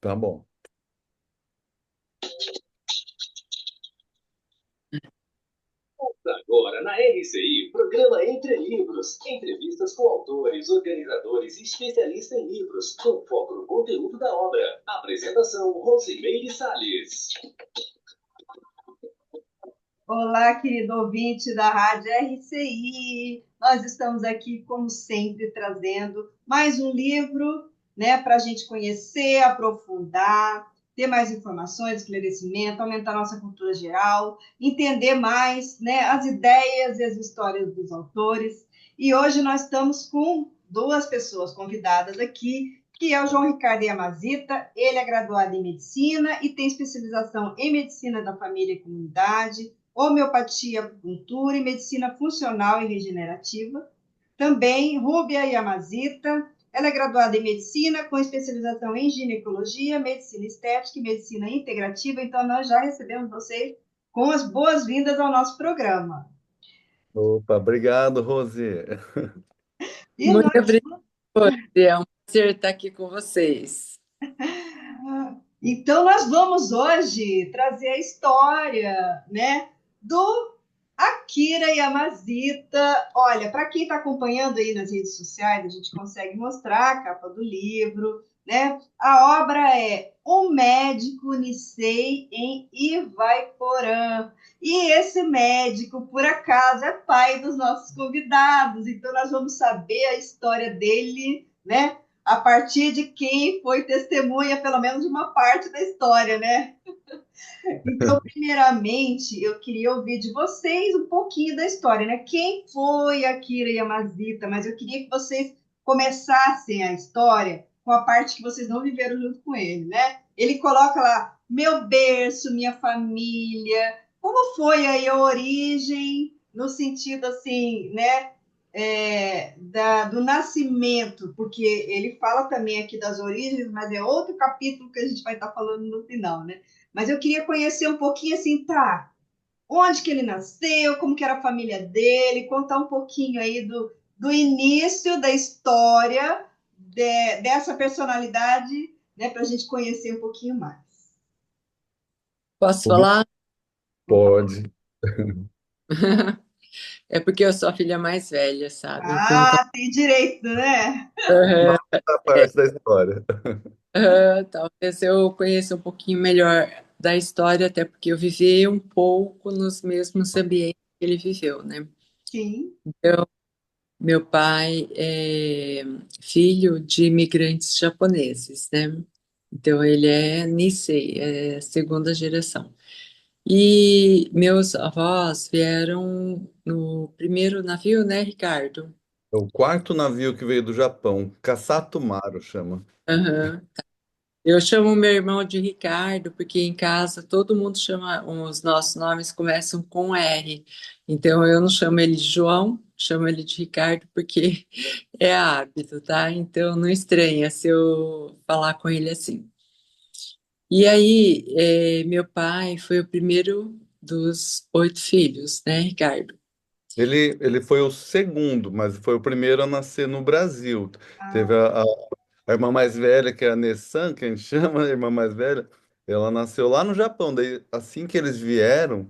Tá bom. Agora, na RCI, programa Entre Livros. Entrevistas com autores, organizadores e especialistas em livros, com foco no conteúdo da obra. Apresentação, Rosimeire Salles. Olá, querido ouvinte da Rádio RCI. Nós estamos aqui, como sempre, trazendo mais um livro, né, para a gente conhecer, aprofundar, ter mais informações, esclarecimento, aumentar nossa cultura geral, entender mais, né, as ideias e as histórias dos autores. E hoje nós estamos com duas pessoas convidadas aqui, que é o João Ricardo Yamazita. Ele é graduado em Medicina e tem especialização em Medicina da Família e Comunidade, homeopatia, acupuntura e medicina funcional e regenerativa. Também Rúbia Yamazita, ela é graduada em medicina com especialização em ginecologia, medicina estética e medicina integrativa. Então, nós já recebemos vocês com as boas-vindas ao nosso programa. Opa, obrigado, Rose. E Muito nós, obrigada. É um prazer estar aqui com vocês. então, nós vamos hoje trazer a história, né, do Akira Yamazita. Olha, para quem está acompanhando aí nas redes sociais, a gente consegue mostrar a capa do livro, né? A obra é Um Médico Nisei em Ivaiporã. E esse médico, por acaso, é pai dos nossos convidados. Então, nós vamos saber a história dele, né? A partir de quem foi testemunha, pelo menos, de uma parte da história, né? Então, primeiramente, eu queria ouvir de vocês um pouquinho da história, né? Quem foi Akira Yamazita? Mas eu queria que vocês começassem a história com a parte que vocês não viveram junto com ele, né? Ele coloca lá, meu berço, minha família. Como foi aí a origem, no sentido assim, né? Do nascimento, porque ele fala também aqui das origens, mas é outro capítulo que a gente vai estar falando no final, né? Mas eu queria conhecer um pouquinho assim, tá? Onde que ele nasceu, como que era a família dele, contar um pouquinho aí do início da história dessa personalidade, né? Para a gente conhecer um pouquinho mais. Posso Como falar? pode? É porque eu sou a filha mais velha, sabe? Então, Ah, tem direito, né? aham, A parte da história. talvez eu conheça um pouquinho melhor da história, até porque eu vivi um pouco nos mesmos ambientes que ele viveu, né? Sim. Então, meu pai é filho de imigrantes japoneses, né? Então, ele é Nisei, é segunda geração. E meus avós vieram no primeiro navio, né, Ricardo? É o quarto navio que veio do Japão, Kasato Maru chama. Aham. Eu chamo meu irmão de Ricardo, porque em casa todo mundo chama, os nossos nomes começam com R. Então eu não chamo ele de João, chamo ele de Ricardo, porque é hábito, tá? Então não estranha se eu falar com ele assim. E aí, meu pai foi o primeiro dos 8 filhos, né, Ricardo? Ele foi o segundo, mas foi o primeiro a nascer no Brasil. Teve Ah, a irmã mais velha, que é a Nessan, que a gente chama, a irmã mais velha, ela nasceu lá no Japão. Daí, assim que eles vieram,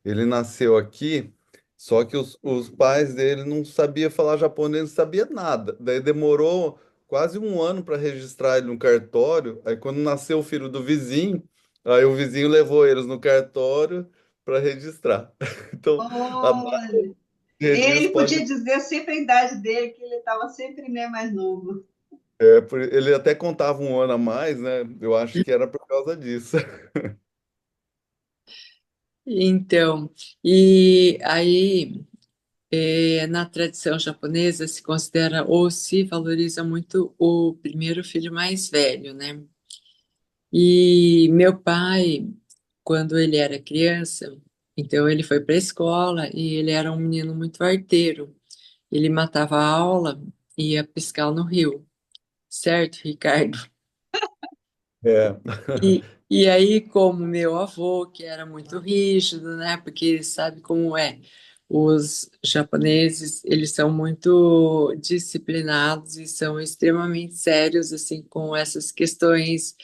ele nasceu aqui, só que os pais dele não sabiam falar japonês, não sabia nada. Daí demorou quase um ano para registrar ele no cartório. Aí quando nasceu o filho do vizinho, aí o vizinho levou eles no cartório para registrar. Então, a data olha, de registro ele pode. podia dizer sempre a idade dele, que ele estava sempre, né, mais novo. Ele até contava um ano a mais, né? Eu acho que era por causa disso. Então, e aí, na tradição japonesa se considera ou se valoriza muito o primeiro filho mais velho, né? E meu pai, quando ele era criança, então ele foi para a escola e ele era um menino muito arteiro. Ele matava a aula e ia pescar no rio, certo, Ricardo? É. E aí, como meu avô, que era muito rígido, né? Porque sabe como é, os japoneses, eles são muito disciplinados e são extremamente sérios, assim, com essas questões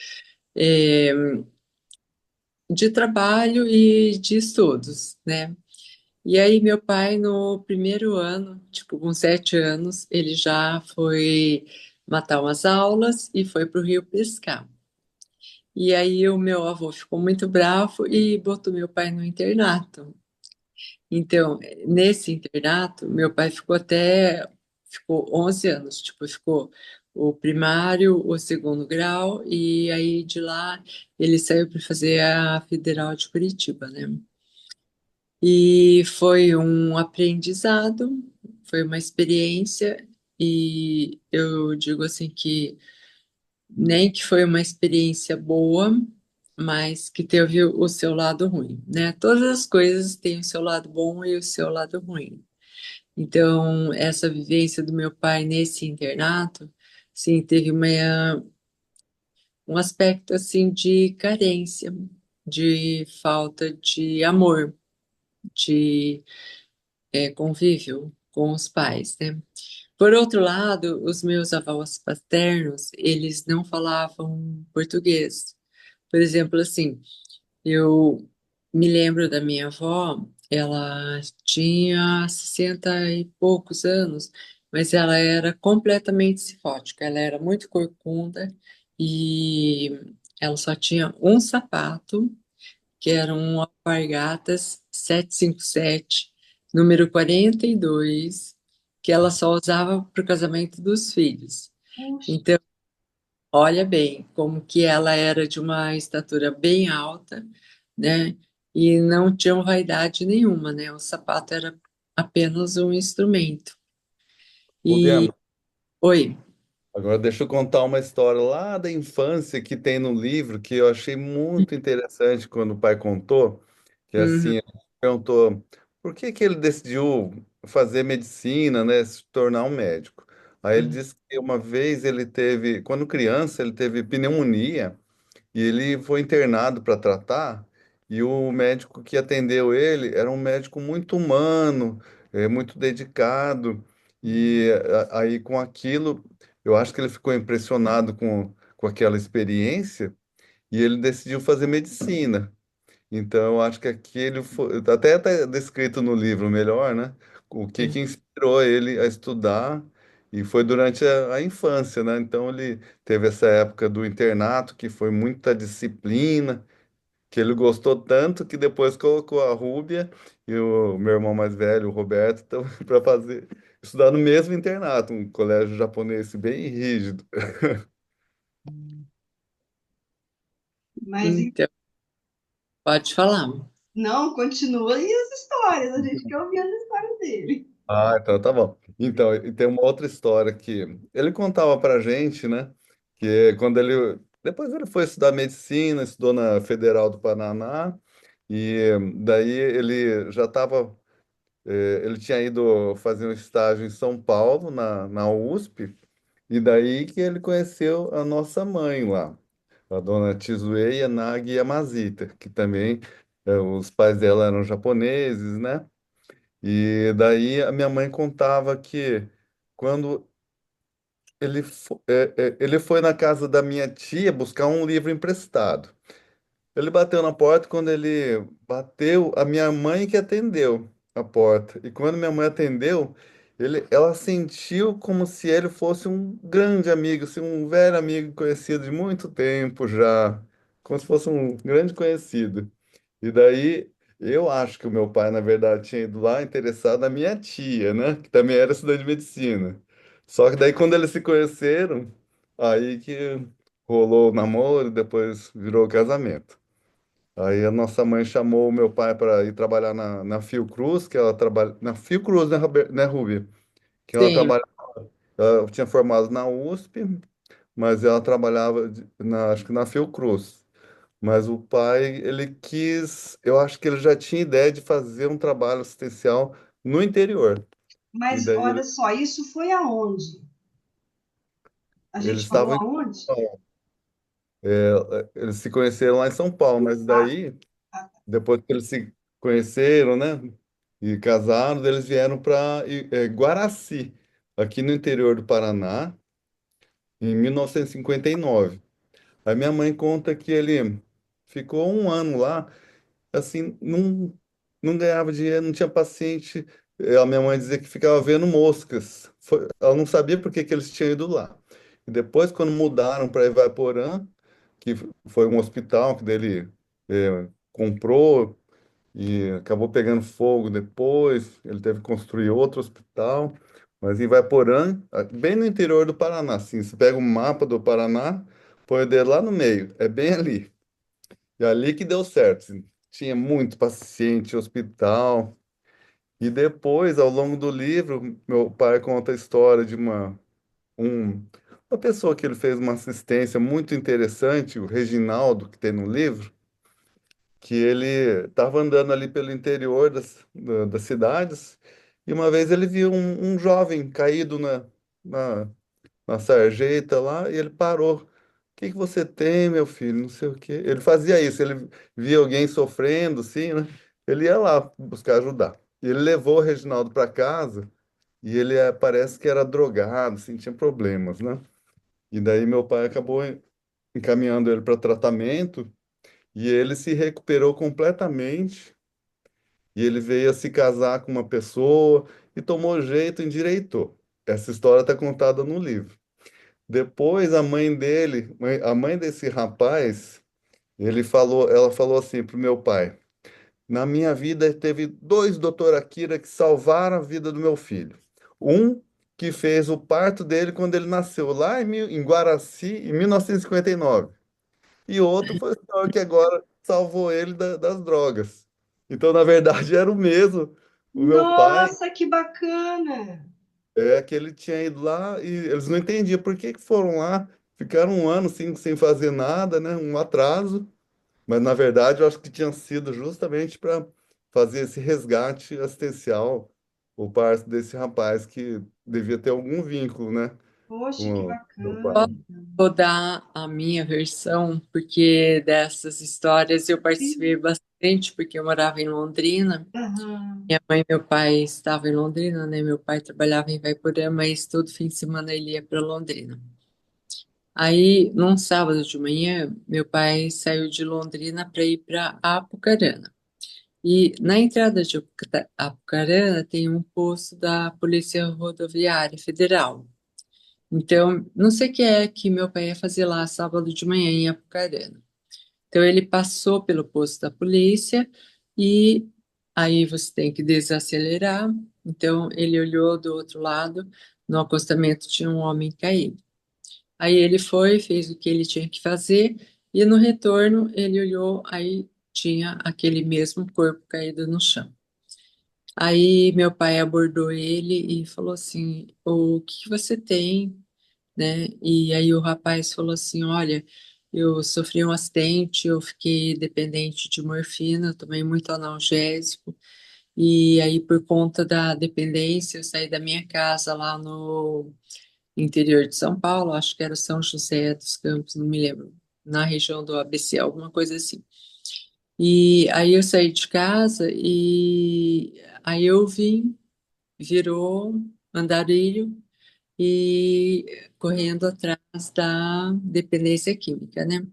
de trabalho e de estudos, né? E aí, meu pai, no primeiro ano, tipo, com 7 anos, ele já foi matar umas aulas e foi para o rio pescar. E aí, o meu avô ficou muito bravo e botou meu pai no internato. Então, nesse internato, meu pai ficou 11 anos, tipo, ficou o primário, o segundo grau, e aí de lá ele saiu para fazer a Federal de Curitiba, né? E foi um aprendizado, foi uma experiência, e eu digo assim que nem que foi uma experiência boa, mas que teve o seu lado ruim, né? Todas as coisas têm o seu lado bom e o seu lado ruim. Então, essa vivência do meu pai nesse internato, sim, teve um aspecto assim de carência, de falta de amor, de convívio com os pais, né? Por outro lado, os meus avós paternos, eles não falavam português. Por exemplo, assim, eu me lembro da minha avó, ela tinha 60 e poucos anos, mas ela era completamente cifótica, ela era muito corcunda e ela só tinha um sapato, que era um Alpargatas 757, número 42, que ela só usava para o casamento dos filhos. Puxa, Então, olha bem, como que ela era de uma estatura bem alta, né? E não tinha vaidade nenhuma, né? O sapato era apenas um instrumento. Ô, E, Bianca, oi, agora deixa eu contar uma história lá da infância que tem no livro que eu achei muito interessante quando o pai contou, que uhum, assim, ele perguntou por que que ele decidiu fazer medicina, né, se tornar um médico. Aí ele uhum, disse que uma vez ele teve, quando criança, ele teve pneumonia e ele foi internado para tratar, e o médico que atendeu ele era um médico muito humano, muito dedicado, e aí com aquilo, eu acho que ele ficou impressionado com aquela experiência, e ele decidiu fazer medicina. Então, eu acho que aquele foi, até está descrito no livro melhor, né? O que que uhum. inspirou ele a estudar, e foi durante a infância, né? Então, ele teve essa época do internato, que foi muita disciplina, que ele gostou tanto que depois colocou a Rúbia e o meu irmão mais velho, o Roberto, para fazer estudar no mesmo internato, um colégio japonês bem rígido. mas Então, pode falar. não, continua aí as histórias, a gente quer ouvir as histórias dele. Ah, então tá bom. Então, e tem uma outra história que ele contava pra gente, né? Que quando ele. Depois ele foi estudar medicina, estudou na Federal do Paraná, e daí ele já estava. Ele tinha ido fazer um estágio em São Paulo, na USP, e daí que ele conheceu a nossa mãe lá, a dona Tizuei Nagi Yamazita, que também os pais dela eram japoneses, né? E daí a minha mãe contava que quando ele foi na casa da minha tia buscar um livro emprestado. Ele bateu na porta, quando ele bateu, a minha mãe que atendeu a porta. E quando minha mãe atendeu, ela sentiu como se ele fosse um grande amigo, assim, um velho amigo conhecido de muito tempo já, como se fosse um grande conhecido. E daí eu acho que o meu pai, na verdade, tinha ido lá interessado na minha tia, né? Que também era estudante de medicina. Só que daí quando eles se conheceram, aí que rolou o namoro, depois virou o casamento. Aí a nossa mãe chamou o meu pai para ir trabalhar na Fiocruz, que ela trabalha. Na Fiocruz, né, Rubi? Que ela Sim, trabalha. Ela tinha formado na USP, mas ela trabalhava, acho que na Fiocruz. Mas o pai, ele quis, eu acho que ele já tinha ideia de fazer um trabalho assistencial no interior. E Mas daí olha só, isso foi aonde? A eles gente falou estavam em aonde? São Paulo. Eles se conheceram lá em São Paulo, mas Ah, daí, ah, depois que eles se conheceram, né, e casaram, eles vieram para Guaraci, aqui no interior do Paraná, em 1959. Aí minha mãe conta que ele ficou um ano lá, assim, não ganhava dinheiro, não tinha paciente. A minha mãe dizia que ficava vendo moscas. Ela não sabia por que que eles tinham ido lá. E depois, quando mudaram para Ivaiporã, que foi um hospital que dele comprou e acabou pegando fogo depois, ele teve que construir outro hospital. Mas em Ivaiporã, bem no interior do Paraná, assim, você pega um mapa do Paraná, põe o dedo lá no meio, é bem ali. E ali que deu certo, assim. Tinha muito paciente, hospital. E depois, ao longo do livro, meu pai conta a história de um, uma pessoa que ele fez uma assistência muito interessante, o Reginaldo, que tem no livro, que ele estava andando ali pelo interior das cidades, e uma vez ele viu um jovem caído na, na sarjeta lá, e ele parou. O que que você tem, meu filho? Não sei o quê. Ele fazia isso, ele via alguém sofrendo, assim, né? Ele ia lá buscar ajudar. E ele levou o Reginaldo para casa, e ele parece que era drogado, assim, tinha problemas, né? E daí meu pai acabou encaminhando ele para tratamento, e ele se recuperou completamente, e ele veio a se casar com uma pessoa, e tomou jeito, endireitou. Essa história está contada no livro. Depois a mãe dele, a mãe desse rapaz, ela falou assim pro meu pai: na minha vida teve dois doutor Akira que salvaram a vida do meu filho. Um que fez o parto dele quando ele nasceu lá em Guaraci, em 1959. E outro foi o senhor que agora salvou ele das drogas. Então, na verdade, era o mesmo. O meu pai Nossa, que bacana! é que ele tinha ido lá e eles não entendiam por que que foram lá, ficaram um ano sem fazer nada, né? Um atraso, mas na verdade eu acho que tinha sido justamente para fazer esse resgate assistencial por parte desse rapaz que devia ter algum vínculo, né? Poxa, que Com o meu pai. bacana! Vou dar a minha versão, porque dessas histórias eu participei Sim. bastante, porque eu morava em Londrina. Aham. Minha mãe e meu pai estavam em Londrina, né? Meu pai trabalhava em Vaiporã, mas todo fim de semana ele ia para Londrina. Aí, num sábado de manhã, meu pai saiu de Londrina para ir para Apucarana. E na entrada de Apucarana tem um posto da Polícia Rodoviária Federal. Então, não sei o que é que meu pai ia fazer lá sábado de manhã em Apucarana. Então, ele passou pelo posto da polícia e aí você tem que desacelerar. Então, ele olhou do outro lado, no acostamento tinha um homem caído. Aí ele foi, fez o que ele tinha que fazer e no retorno ele olhou, aí tinha aquele mesmo corpo caído no chão. Aí meu pai abordou ele e falou assim: o que que você tem, né? E aí o rapaz falou assim: olha, eu sofri um acidente, eu fiquei dependente de morfina, eu tomei muito analgésico, e aí por conta da dependência eu saí da minha casa lá no interior de São Paulo, acho que era São José dos Campos, não me lembro, na região do ABC, alguma coisa assim. E aí eu saí de casa e aí eu vim, virou andarilho e correndo atrás da dependência química, né?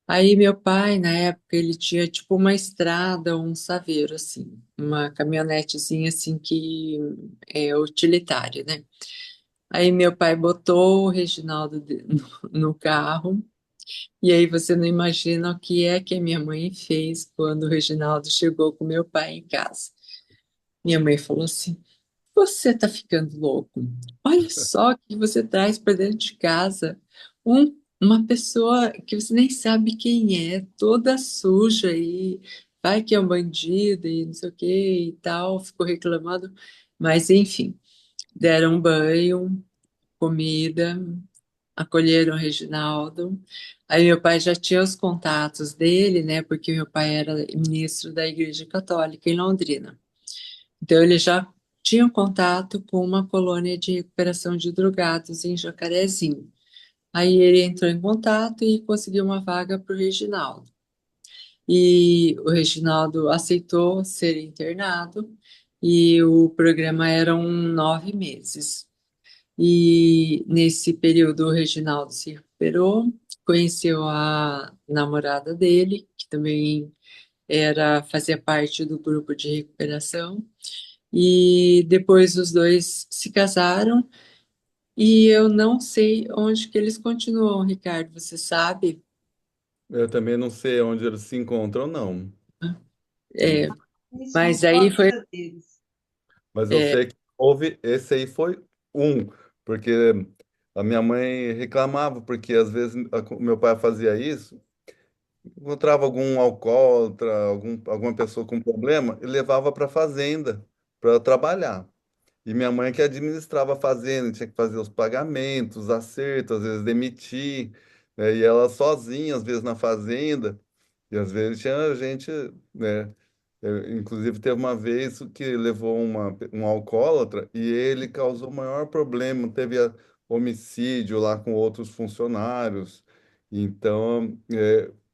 Aí meu pai, na época, ele tinha tipo uma estrada, um saveiro, assim, uma caminhonetezinha assim que é utilitária, né? Aí meu pai botou o Reginaldo no carro, e aí você não imagina o que é que a minha mãe fez quando o Reginaldo chegou com meu pai em casa. Minha mãe falou assim: você tá ficando louco. Olha só o que você traz para dentro de casa. Uma pessoa que você nem sabe quem é, toda suja e vai que é um bandido e não sei o que e tal. Ficou reclamando. Mas enfim, deram um banho, comida, acolheram o Reginaldo. Aí meu pai já tinha os contatos dele, né? Porque meu pai era ministro da Igreja Católica em Londrina. Então ele já tinha um contato com uma colônia de recuperação de drogados em Jacarezinho. Aí ele entrou em contato e conseguiu uma vaga para o Reginaldo. E o Reginaldo aceitou ser internado e o programa eram 9 meses. E nesse período o Reginaldo se recuperou, conheceu a namorada dele, que também fazia parte do grupo de recuperação, e depois os dois se casaram, e eu não sei onde que eles continuam, Ricardo, você sabe? Eu também não sei onde eles se encontram, não. É, Isso mas mudou a aí foi. vida deles. Mas eu é, sei que houve, esse aí foi um, porque a minha mãe reclamava, porque às vezes o meu pai fazia isso, encontrava algum alcoólatra, alguma pessoa com problema, e levava para a fazenda para trabalhar. E minha mãe que administrava a fazenda, tinha que fazer os pagamentos, acertos, às vezes demitir, né? E ela sozinha, às vezes na fazenda, e às vezes tinha gente, né? Inclusive teve uma vez que levou um alcoólatra e ele causou o maior problema, teve homicídio lá com outros funcionários. Então,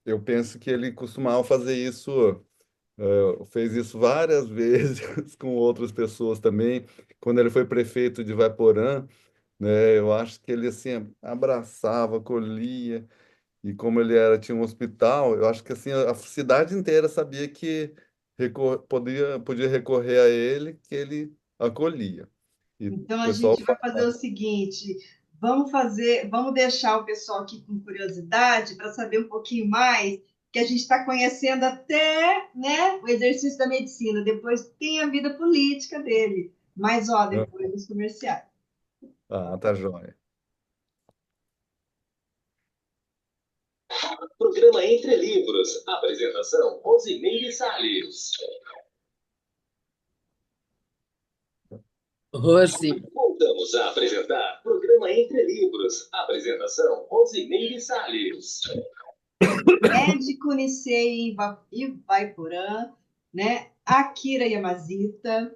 eu penso que ele costumava fazer isso, fez isso várias vezes com outras pessoas também. Quando ele foi prefeito de Vaiporã, né, eu acho que ele assim abraçava, acolhia, e como ele era, tinha um hospital, eu acho que assim a cidade inteira sabia que podia recorrer a ele, que ele acolhia. E o Então a pessoal gente vai fazer fala, o seguinte, vamos deixar o pessoal aqui com curiosidade para saber um pouquinho mais, que a gente está conhecendo até, né, o exercício da medicina, depois tem a vida política dele. Mas ó, depois dos comerciais. ah, tá joia. Programa Entre Livros. Apresentação: Rosimeire Salles. Rose, Voltamos a apresentar Programa Entre Livros. Apresentação: Rosimeire Salles. Médico Nisei Ivaiporã, né? Akira Yamazita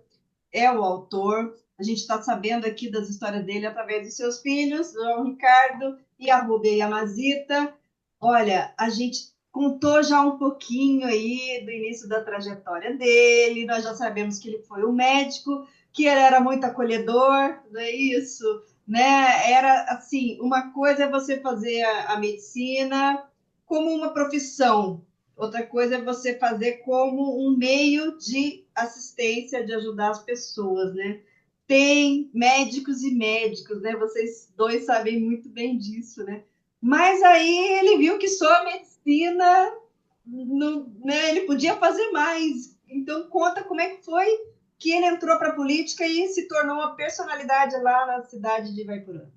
é o autor. A gente está sabendo aqui das histórias dele através dos seus filhos, João Ricardo e a Rubia Yamazita. Olha, a gente contou já um pouquinho aí do início da trajetória dele, nós já sabemos que ele foi um médico, que ele era muito acolhedor, não é isso? Né? Era assim, uma coisa é você fazer a medicina como uma profissão, outra coisa é você fazer como um meio de assistência, de ajudar as pessoas, né? Tem médicos e médicos, né? Vocês dois sabem muito bem disso, né? Mas aí ele viu que só a medicina, não, né, ele podia fazer mais. Então conta como é que foi que ele entrou para a política e se tornou uma personalidade lá na cidade de Ivaipurã.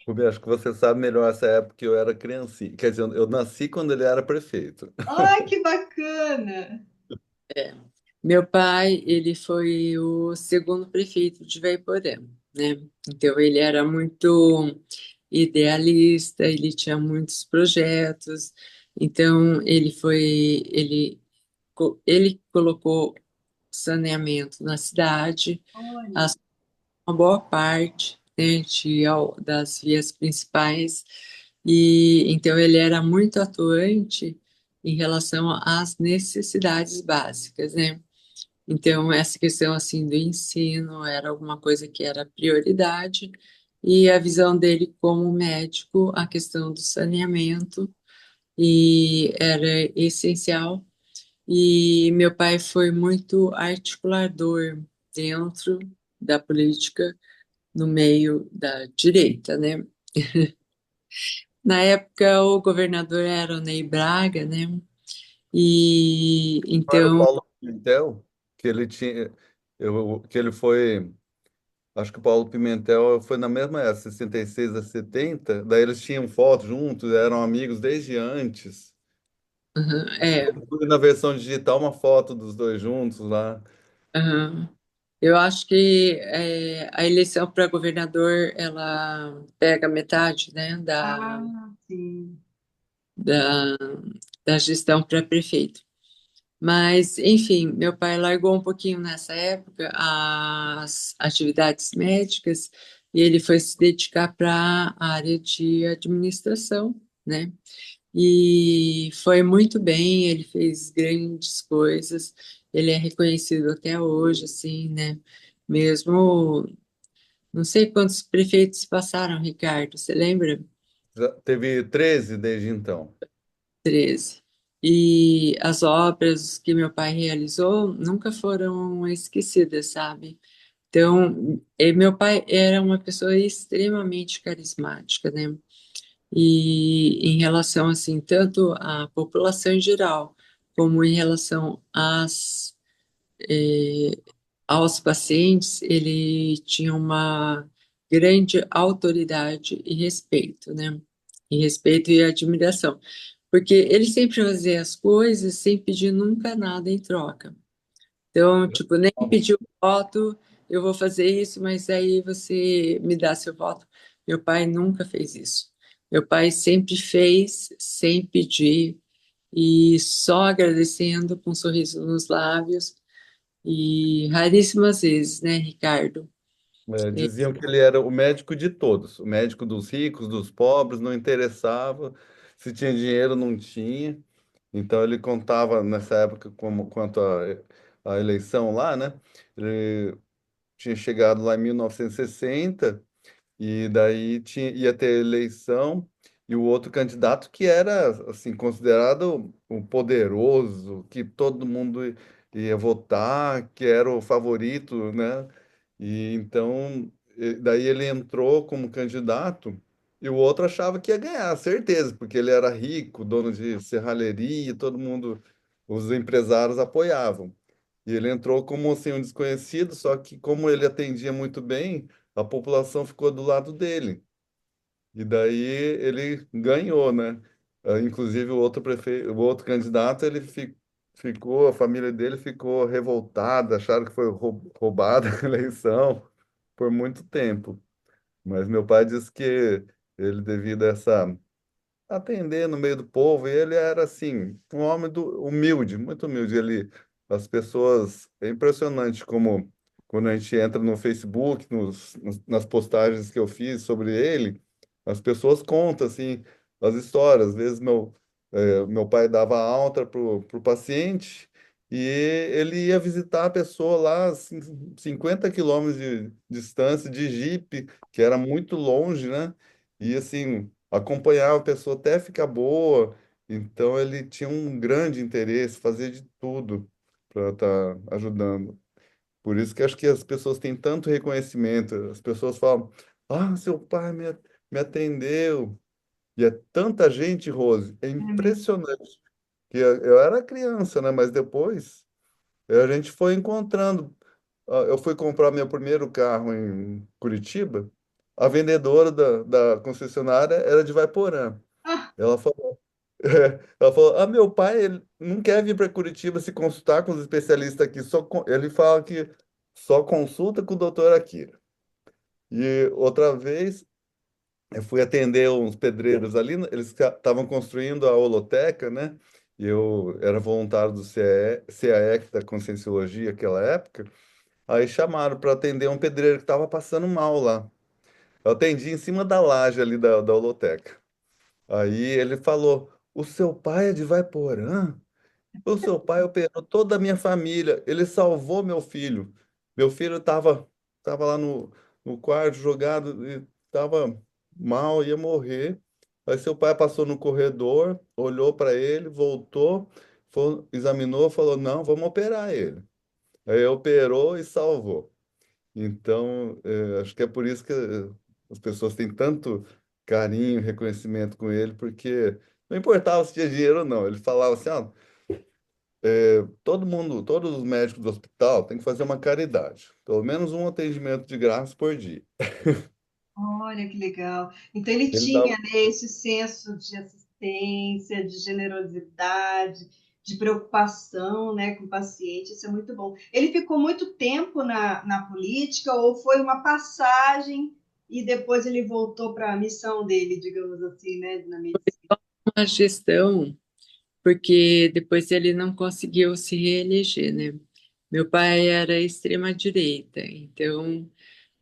Rubi, acho que você sabe melhor essa época que eu era criancinha. Quer dizer, eu nasci quando ele era prefeito. Ai, que bacana! é, meu pai, ele foi o segundo prefeito de Vaiporã, né? Então ele era muito idealista, ele tinha muitos projetos. Então ele colocou saneamento na cidade, Olha, uma boa parte, né, das vias principais, e então ele era muito atuante em relação às necessidades básicas, né? Então essa questão assim do ensino era alguma coisa que era prioridade, e a visão dele como médico, a questão do saneamento e era essencial. E meu pai foi muito articulador dentro da política no meio da direita, né? Na época, o governador era o Ney Braga, né? E Não era o então, Paulo Pimentel, que ele tinha, que ele foi, acho que o Paulo Pimentel foi na mesma época, 66 a 70, daí eles tinham foto juntos, eram amigos desde antes. aham, é, Na versão digital, uma foto dos dois juntos lá. aham. Eu acho que a eleição para governador ela pega metade, né, ah, sim. da, da gestão para prefeito. Mas, enfim, meu pai largou um pouquinho nessa época as atividades médicas e ele foi se dedicar para a área de administração, né? E foi muito bem, ele fez grandes coisas, ele é reconhecido até hoje, assim, né? Mesmo Não sei quantos prefeitos passaram, Ricardo, você lembra? Já teve 13 desde então. 13. E as obras que meu pai realizou nunca foram esquecidas, sabe? Então, meu pai era uma pessoa extremamente carismática, né? E em relação, assim, tanto à população em geral, como em relação eh, aos pacientes, ele tinha uma grande autoridade e respeito, né? E respeito e admiração. Porque ele sempre fazia as coisas sem pedir nunca nada em troca. Então, tipo, nem pediu voto, eu vou fazer isso, mas aí você me dá seu voto. Meu pai nunca fez isso. Meu pai sempre fez sem pedir e só agradecendo com um sorriso nos lábios e raríssimas vezes, né, Ricardo? É, Diziam que ele era o médico de todos, o médico dos ricos, dos pobres, não interessava. Se tinha dinheiro, não tinha. Então ele contava nessa época como quanto à eleição lá, né? Ele tinha chegado lá em 1960 e daí ia ter eleição e o outro candidato que era assim considerado o poderoso, que todo mundo ia votar, que era o favorito, né? E então daí ele entrou como candidato e o outro achava que ia ganhar, certeza, porque ele era rico, dono de serralheria, todo mundo, os empresários apoiavam. E ele entrou como assim, um desconhecido, só que como ele atendia muito bem, a população ficou do lado dele. E daí ele ganhou, né? Inclusive o outro prefeito, o outro candidato, ficou, a família dele ficou revoltada, acharam que foi roubada a eleição por muito tempo. Mas meu pai disse que ele, devido a essa atender no meio do povo. E ele era assim, um homem humilde, muito humilde. As pessoas, é impressionante como quando a gente entra no Facebook, nas postagens que eu fiz sobre ele, as pessoas contam assim as histórias. Às vezes meu pai dava alta pro paciente e ele ia visitar a pessoa lá, assim, 50 quilômetros de distância de jipe, que era muito longe, né? E assim, acompanhar a pessoa até ficar boa. Então ele tinha um grande interesse, fazia de tudo para estar ajudando. Por isso que acho que as pessoas têm tanto reconhecimento. As pessoas falam: "Ah, seu pai me atendeu". E é tanta gente, Rose, é É mesmo. impressionante. Que eu era criança, né? Mas depois a gente foi encontrando. Eu fui comprar meu primeiro carro em Curitiba. A vendedora da concessionária era de Vaiporã. Ah, Ela falou, ela falou, meu pai, ele não quer vir para Curitiba se consultar com os especialistas aqui, ele fala que só consulta com o doutor Akira. E outra vez, eu fui atender uns pedreiros ali, eles estavam construindo a holoteca, né? E eu era voluntário do CAEC, da Conscienciologia, naquela época. Aí chamaram para atender um pedreiro que estava passando mal lá. Eu atendi em cima da laje ali da holoteca. Aí ele falou: O seu pai é de Vaiporã? O seu pai operou toda a minha família. Ele salvou meu filho. Meu filho tava lá no quarto jogado e estava mal, ia morrer. Aí seu pai passou no corredor, olhou para ele, voltou, examinou, falou: Não, vamos operar ele. Aí operou e salvou. Então, acho que é por isso que as pessoas têm tanto carinho, reconhecimento com ele, porque não importava se tinha dinheiro ou não. Ele falava assim, todo mundo, todos os médicos do hospital têm que fazer uma caridade, pelo menos um atendimento de graça por dia. olha que legal. Então ele Ele tinha, dava, né, esse senso de assistência, de generosidade, de preocupação, né, com o paciente. Isso é muito bom. Ele ficou muito tempo na política ou foi uma passagem e depois ele voltou para a missão dele, digamos assim, né, na medicina? uma gestão, porque depois ele não conseguiu se reeleger, né? Meu pai era extrema-direita, então,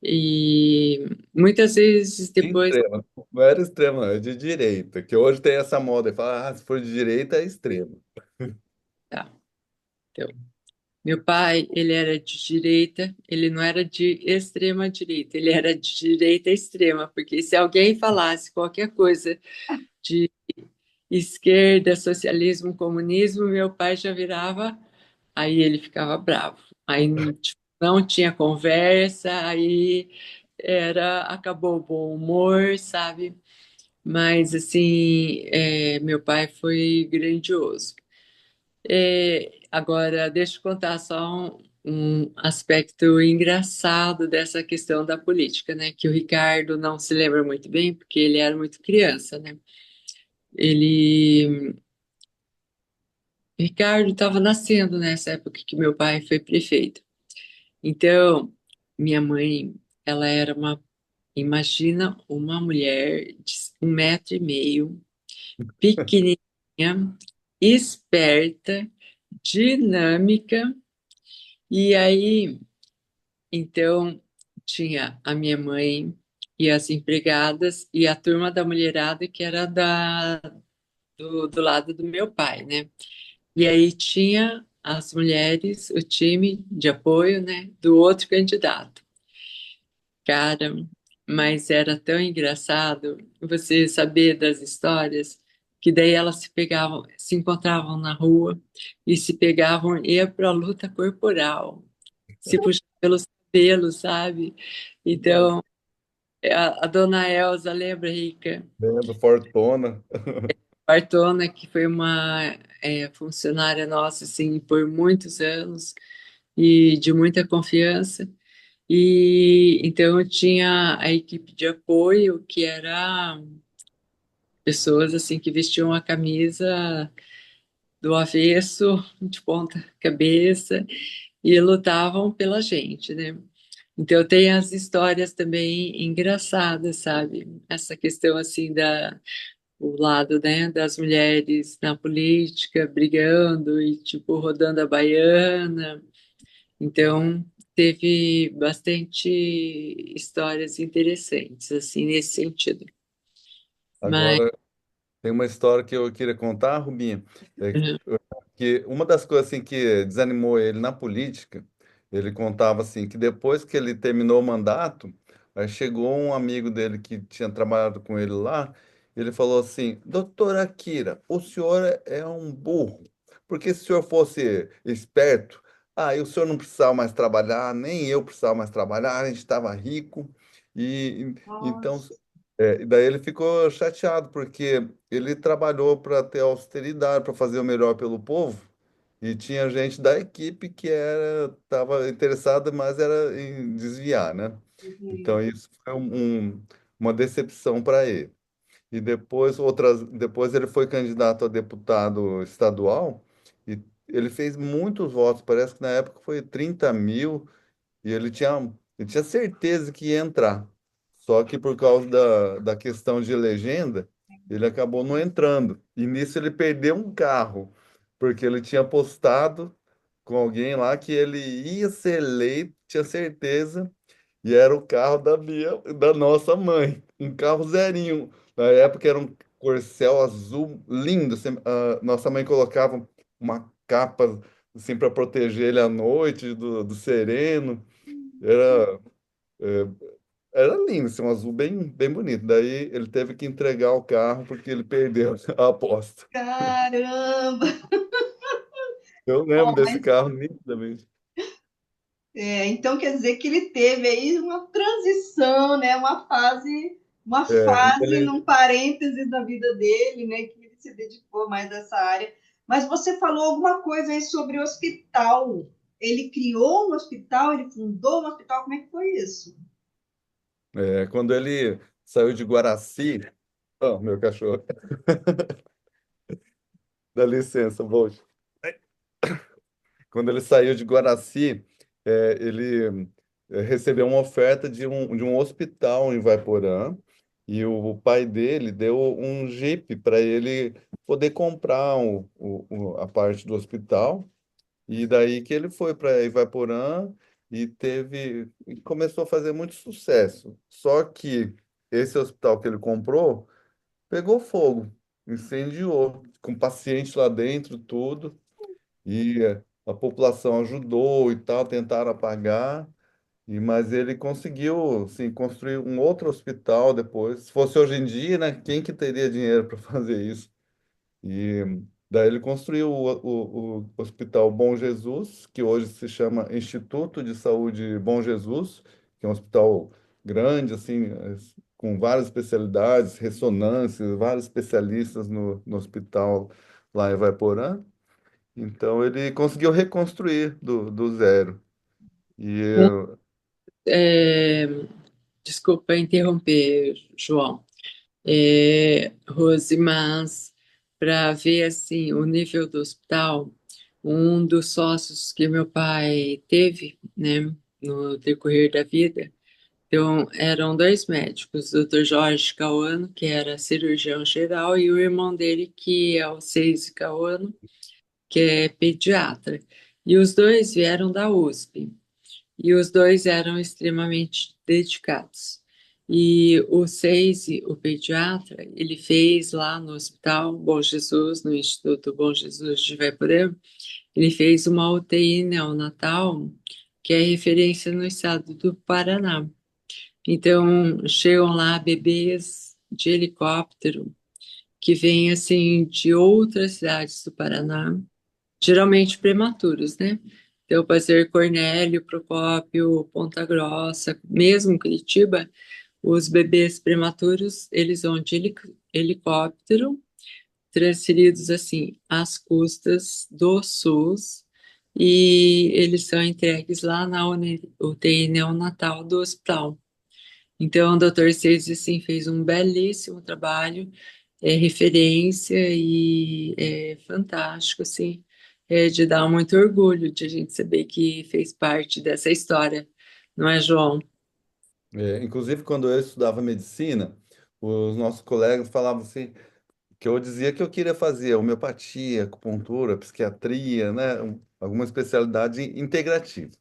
e muitas vezes depois. extrema, não era extrema, não, é de direita, que hoje tem essa moda, e fala, se for de direita é extremo. Tá, então. Meu pai, ele era de direita, ele não era de extrema direita, ele era de direita extrema, porque se alguém falasse qualquer coisa de esquerda, socialismo, comunismo, meu pai já virava, aí ele ficava bravo. Aí tipo, não tinha conversa, aí acabou o bom humor, sabe? Mas assim, meu pai foi grandioso. Agora, deixa eu contar só um aspecto engraçado dessa questão da política, né? Que o Ricardo não se lembra muito bem, porque ele era muito criança, né? Ele, Ricardo estava nascendo nessa época que meu pai foi prefeito. Então, minha mãe, ela era imagina uma mulher de 1,5 m, pequenininha, esperta, dinâmica, e aí então, tinha a minha mãe e as empregadas e a turma da mulherada que era do lado do meu pai, né? E aí tinha as mulheres, o time de apoio, né, do outro candidato. Cara, mas era tão engraçado você saber das histórias que daí elas se pegavam, se encontravam na rua e se pegavam, ia para a luta corporal, se puxavam pelos cabelos, sabe? Então, a dona Elza, lembra, Rica? Lembro, Fortuna. Bartona, que foi uma funcionária nossa, assim, por muitos anos e de muita confiança. E então tinha a equipe de apoio, que era pessoas, assim, que vestiam a camisa do avesso, de ponta cabeça, e lutavam pela gente, né? Então tem as histórias também engraçadas, sabe? Essa questão assim da o lado, né, das mulheres na política, brigando e tipo rodando a baiana. Então teve bastante histórias interessantes assim nesse sentido. Mas Agora, tem uma história que eu queria contar, Rubinha. É uhum, que uma das coisas assim que desanimou ele na política, ele contava assim que depois que ele terminou o mandato, aí chegou um amigo dele que tinha trabalhado com ele lá, ele falou assim: Doutora Akira, o senhor é um burro, porque se o senhor fosse esperto, aí o senhor não precisava mais trabalhar, nem eu precisava mais trabalhar, a gente estava rico então Nossa, e daí ele ficou chateado porque ele trabalhou para ter austeridade, para fazer o melhor pelo povo, e tinha gente da equipe que estava interessada, mas era em desviar, né? Então uhum. isso foi uma decepção para ele. E depois ele foi candidato a deputado estadual e ele fez muitos votos, parece que na época foi 30.000, e ele tinha certeza que ia entrar. Só que por causa da questão de legenda, ele acabou não entrando. E nisso ele perdeu um carro, porque ele tinha apostado com alguém lá que ele ia ser eleito, tinha certeza, e era o carro da nossa mãe, um carro zerinho. Na época era um Corcel azul lindo. Nossa mãe colocava uma capa assim para proteger ele à noite do sereno. Era, é, era lindo, assim, um azul bem, bem bonito. Daí ele teve que entregar o carro porque ele perdeu a aposta. Caramba! Eu lembro Bom, desse mas carro nitidamente. então quer dizer que ele teve aí uma transição, né? Uma É, fase num parênteses da vida dele, né? Que ele se dedicou mais a essa área. Mas você falou alguma coisa aí sobre o hospital. Ele criou um hospital, ele fundou um hospital, como é que foi isso? quando ele saiu de Guaraci, oh, meu cachorro, dá licença, Bolt. Quando ele saiu de Guaraci, ele recebeu uma oferta de um hospital em Vaiporã, e o pai dele deu um Jeep para ele poder comprar a parte do hospital. E daí que ele foi para Ivaiporã e começou a fazer muito sucesso. Só que esse hospital que ele comprou pegou fogo, incendiou, com paciente lá dentro, tudo. E a população ajudou e tal, tentaram apagar, mas ele conseguiu, assim, construir um outro hospital depois. Se fosse hoje em dia, né, quem que teria dinheiro para fazer isso? E daí ele construiu o Hospital Bom Jesus, que hoje se chama Instituto de Saúde Bom Jesus, que é um hospital grande, assim, com várias especialidades, ressonâncias, vários especialistas no hospital lá em Ivaiporã. Então ele conseguiu reconstruir do zero. E É, desculpa interromper, João. Rose, mas para ver assim o nível do hospital, um dos sócios que meu pai teve, né, no decorrer da vida, então eram dois médicos, o Dr. Jorge Cauano, que era cirurgião geral, e o irmão dele, que é o Seisi Cauano, que é pediatra. E os dois vieram da USP. E os dois eram extremamente dedicados. E o Seisi, o pediatra, ele fez lá no Hospital Bom Jesus, no Instituto Bom Jesus de Ivaiporã, ele fez uma UTI neonatal, que é referência no estado do Paraná. Então, chegam lá bebês de helicóptero, que vêm, assim, de outras cidades do Paraná, geralmente prematuros, né? Então, pode ser Cornélio, Procópio, Ponta Grossa, mesmo Curitiba, os bebês prematuros, eles vão de helicóptero, transferidos assim às custas do SUS, e eles são entregues lá na UTI neonatal do hospital. Então, o Dr. Seis assim, fez um belíssimo trabalho, referência e é fantástico, assim, de dar muito orgulho de a gente saber que fez parte dessa história, não é, João? inclusive, quando eu estudava medicina, os nossos colegas falavam assim, que eu dizia que eu queria fazer homeopatia, acupuntura, psiquiatria, né? Alguma especialidade integrativa.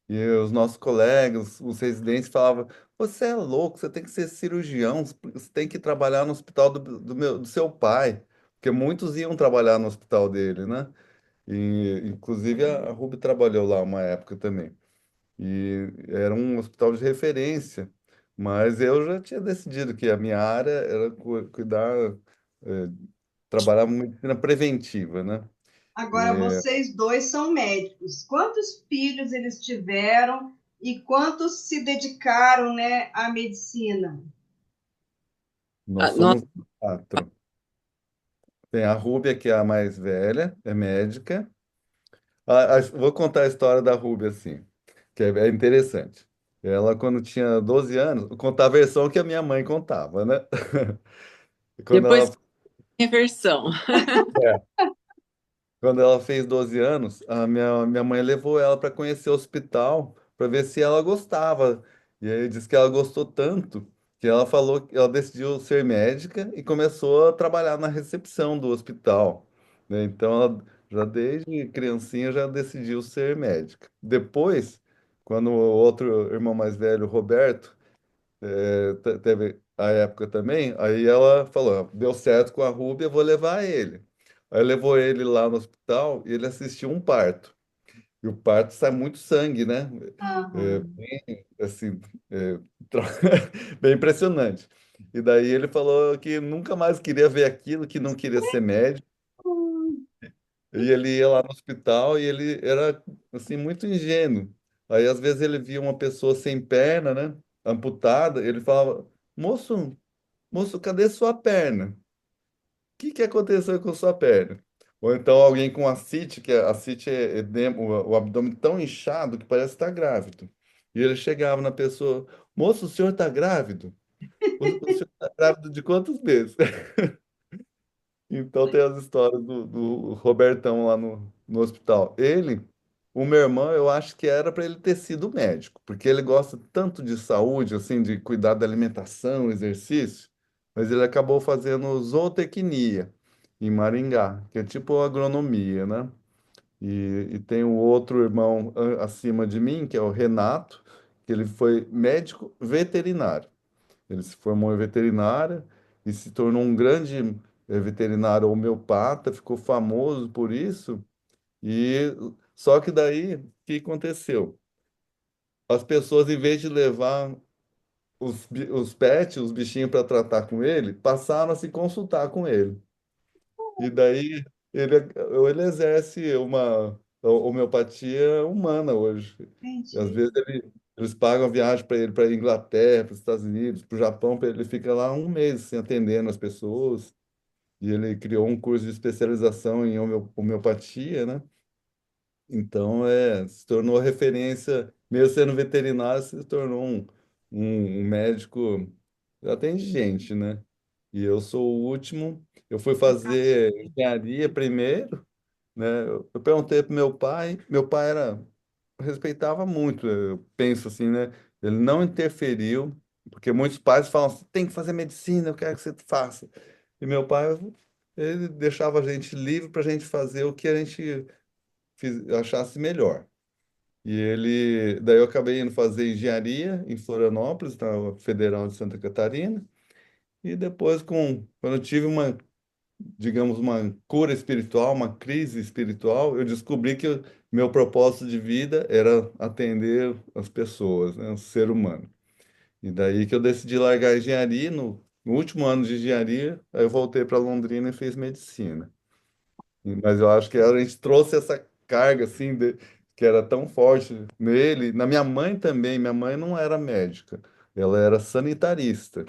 E os nossos colegas, os residentes falavam, você é louco, você tem que ser cirurgião, você tem que trabalhar no hospital do seu pai, porque muitos iam trabalhar no hospital dele, né? E, inclusive, a Ruby trabalhou lá uma época também. E era um hospital de referência, mas eu já tinha decidido que a minha área era cuidar, eh, trabalhar com medicina preventiva, né? Agora, vocês dois são médicos. Quantos filhos eles tiveram e quantos se dedicaram, né, à medicina? Nós Nossa, somos quatro. Tem a Rúbia, que é a mais velha, é médica. Vou contar a história da Rúbia, assim, que é interessante. Ela, quando tinha 12 anos, vou contar a versão que a minha mãe contava, né? Quando ela depois tem a versão. Quando ela fez 12 anos, a minha mãe levou ela para conhecer o hospital, para ver se ela gostava. E aí disse que ela gostou tanto que ela falou que ela decidiu ser médica e começou a trabalhar na recepção do hospital, né? Então, ela já desde criancinha já decidiu ser médica. Depois, quando o outro irmão mais velho, Roberto, teve a época também, aí ela falou, "Ah, deu certo com a Rúbia, vou levar ele." Aí levou ele lá no hospital e ele assistiu um parto. E o parto sai muito sangue, né? Aham. Bem, assim, é, tra- bem impressionante. E daí ele falou que nunca mais queria ver aquilo, que não queria ser médico. E ele ia lá no hospital e ele era, assim, muito ingênuo. Aí, às vezes, ele via uma pessoa sem perna, né? Amputada, ele falava, moço, cadê sua perna? Que aconteceu com sua perna? Ou então alguém com ascite, que a ascite é o abdômen tão inchado que parece estar grávido. E ele chegava na pessoa, moço, o senhor está grávido? O senhor está grávido de quantos meses? Então tem as histórias do Robertão lá no hospital. O meu irmão, eu acho que era para ele ter sido médico, porque ele gosta tanto de saúde, assim, de cuidar da alimentação, exercício, mas ele acabou fazendo zootecnia em Maringá, que é tipo agronomia, né? E tem o outro irmão acima de mim, que é o Renato, que ele foi médico veterinário. Ele se formou em veterinária e se tornou um grande veterinário homeopata, ficou famoso por isso. E Só que daí, o que aconteceu? As pessoas, em vez de levar os pets, os bichinhos para tratar com ele, passaram a se consultar com ele. E daí ele, ele exerce uma homeopatia humana hoje. E às Entendi. vezes eles pagam a viagem para ele para a Inglaterra, para os Estados Unidos, para o Japão, ele fica lá um mês assim, atendendo as pessoas. E ele criou um curso de especialização em homeopatia, né? Então, se tornou referência, mesmo sendo veterinário, se tornou um médico, atende gente, né? E eu sou o último, eu fui fazer engenharia primeiro, né? Eu perguntei para meu pai respeitava muito, eu penso assim, né? Ele não interferiu, porque muitos pais falam, você tem que fazer medicina, eu quero que você faça. E meu pai, ele deixava a gente livre para a gente fazer o que a gente achasse melhor. E daí eu acabei indo fazer engenharia em Florianópolis, na Federal de Santa Catarina, e depois quando eu tive digamos, uma cura espiritual, uma crise espiritual, eu descobri que meu propósito de vida era atender as pessoas, né, o ser humano. E daí que eu decidi largar a engenharia, no último ano de engenharia, aí eu voltei para Londrina e fiz medicina. Mas eu acho que a gente trouxe essa carga, assim, que era tão forte nele. Na minha mãe também. Minha mãe não era médica, ela era sanitarista.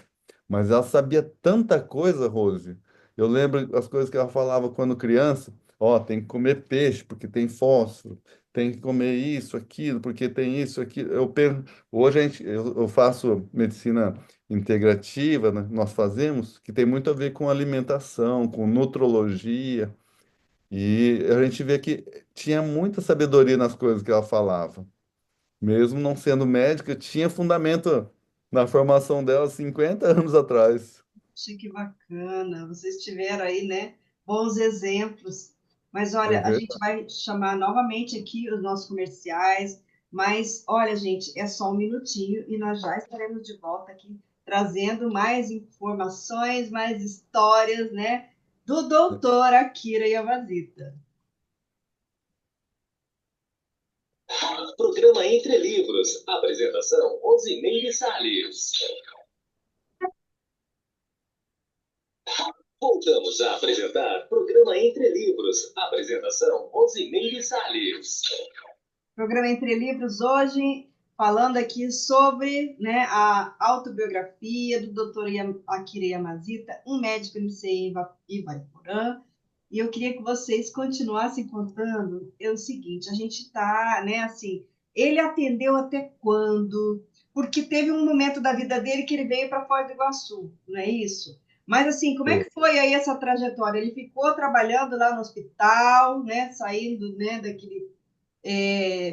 Mas ela sabia tanta coisa, Rose. Eu lembro as coisas que ela falava quando criança. Ó, tem que comer peixe porque tem fósforo. Tem que comer isso, aquilo, porque tem isso, aquilo. Hoje eu faço medicina integrativa, né? Nós fazemos, que tem muito a ver com alimentação, com nutrologia. E a gente vê que tinha muita sabedoria nas coisas que ela falava. Mesmo não sendo médica, tinha fundamento na formação dela 50 anos atrás. Achei que bacana. Vocês tiveram aí, né, bons exemplos. Mas É olha, a gente verdade. vai chamar novamente aqui os nossos comerciais. Mas olha, gente, é só um minutinho e nós já estaremos de volta aqui trazendo mais informações, mais histórias, né, do doutor Akira Yamazita. Programa Entre Livros. Apresentação: Rosimeire Salles. Voltamos a apresentar Programa Entre Livros. Apresentação: Rosimeire Salles. Programa Entre Livros hoje falando aqui sobre, né, a autobiografia do Dr. Akira Yamazita, um médico em Ivaiporã. E eu queria que vocês continuassem contando o seguinte, a gente está, né, assim, ele atendeu até quando? Porque teve um momento da vida dele que ele veio para Foz do Iguaçu, não é isso? Mas assim, como é É, que foi aí essa trajetória? Ele ficou trabalhando lá no hospital, né, saindo, né, daquele